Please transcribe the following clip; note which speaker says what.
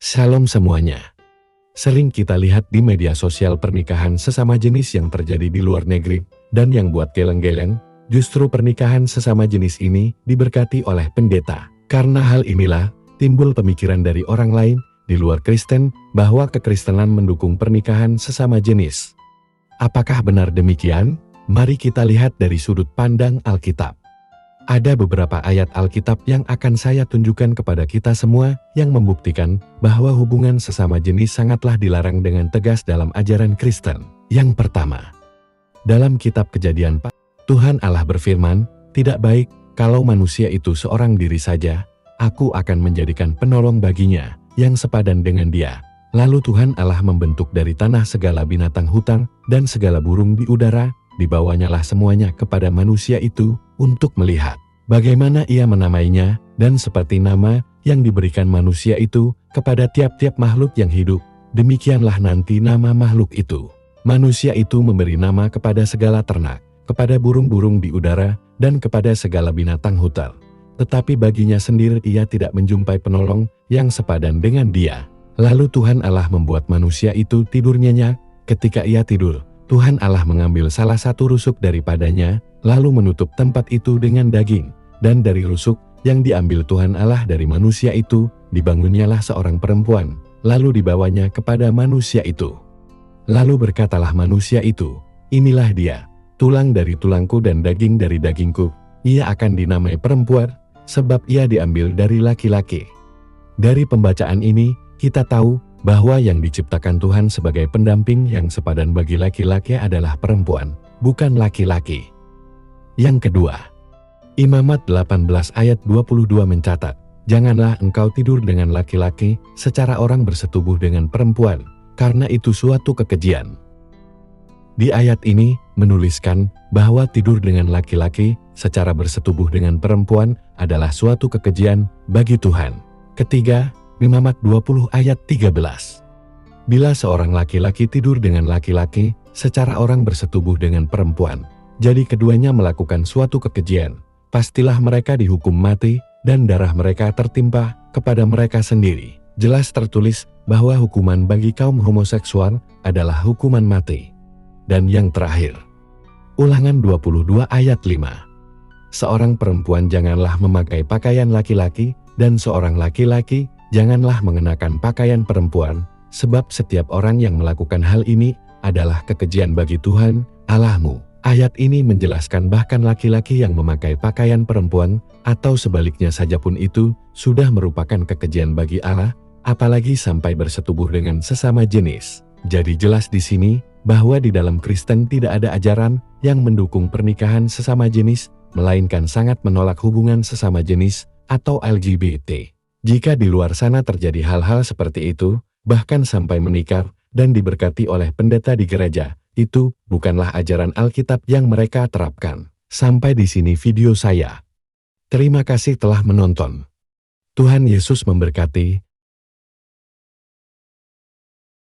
Speaker 1: Shalom semuanya. Sering kita lihat di media sosial pernikahan sesama jenis yang terjadi di luar negeri, dan yang buat geleng-geleng, justru pernikahan sesama jenis ini diberkati oleh pendeta. Karena hal inilah, timbul pemikiran dari orang lain di luar Kristen bahwa kekristenan mendukung pernikahan sesama jenis. Apakah benar demikian? Mari kita lihat dari sudut pandang Alkitab. Ada beberapa ayat Alkitab yang akan saya tunjukkan kepada kita semua yang membuktikan bahwa hubungan sesama jenis sangatlah dilarang dengan tegas dalam ajaran Kristen. Yang pertama, dalam kitab Kejadian, Tuhan Allah berfirman, "Tidak baik kalau manusia itu seorang diri saja, aku akan menjadikan penolong baginya yang sepadan dengan dia." Lalu Tuhan Allah membentuk dari tanah segala binatang hutan dan segala burung di udara, dibawanyalah semuanya kepada manusia itu untuk melihat bagaimana ia menamainya, dan seperti nama yang diberikan manusia itu kepada tiap-tiap makhluk yang hidup, demikianlah nanti nama makhluk itu. Manusia itu memberi nama kepada segala ternak, kepada burung-burung di udara, dan kepada segala binatang hutan. Tetapi baginya sendiri ia tidak menjumpai penolong yang sepadan dengan dia. Lalu Tuhan Allah membuat manusia itu tidur nyenyak. Ketika ia tidur, Tuhan Allah mengambil salah satu rusuk daripadanya, lalu menutup tempat itu dengan daging. Dan dari rusuk yang diambil Tuhan Allah dari manusia itu, dibangunnyalah seorang perempuan, lalu dibawanya kepada manusia itu. Lalu berkatalah manusia itu, "Inilah dia, tulang dari tulangku dan daging dari dagingku. Ia akan dinamai perempuan, sebab ia diambil dari laki-laki." Dari pembacaan ini, kita tahu bahwa yang diciptakan Tuhan sebagai pendamping yang sepadan bagi laki-laki adalah perempuan, bukan laki-laki. Yang kedua, Imamat 18 ayat 22 mencatat, "Janganlah engkau tidur dengan laki-laki secara orang bersetubuh dengan perempuan, karena itu suatu kekejian." Di ayat ini menuliskan bahwa tidur dengan laki-laki secara bersetubuh dengan perempuan adalah suatu kekejian bagi Tuhan. Ketiga, Imamat 20 ayat 13. Bila seorang laki-laki tidur dengan laki-laki secara orang bersetubuh dengan perempuan, jadi keduanya melakukan suatu kekejian, pastilah mereka dihukum mati dan darah mereka tertimpa kepada mereka sendiri. Jelas tertulis bahwa hukuman bagi kaum homoseksual adalah hukuman mati. Dan yang terakhir, Ulangan 22 ayat 5. Seorang perempuan janganlah memakai pakaian laki-laki, dan seorang laki-laki janganlah mengenakan pakaian perempuan, sebab setiap orang yang melakukan hal ini adalah kekejian bagi Tuhan Allahmu. Ayat ini menjelaskan bahkan laki-laki yang memakai pakaian perempuan, atau sebaliknya saja pun itu, sudah merupakan kekejian bagi Allah, apalagi sampai bersetubuh dengan sesama jenis. Jadi jelas di sini, bahwa di dalam Kristen tidak ada ajaran yang mendukung pernikahan sesama jenis, melainkan sangat menolak hubungan sesama jenis, atau LGBT. Jika di luar sana terjadi hal-hal seperti itu, bahkan sampai menikah dan diberkati oleh pendeta di gereja, itu bukanlah ajaran Alkitab yang mereka terapkan. Sampai di sini video saya. Terima kasih telah menonton. Tuhan Yesus memberkati.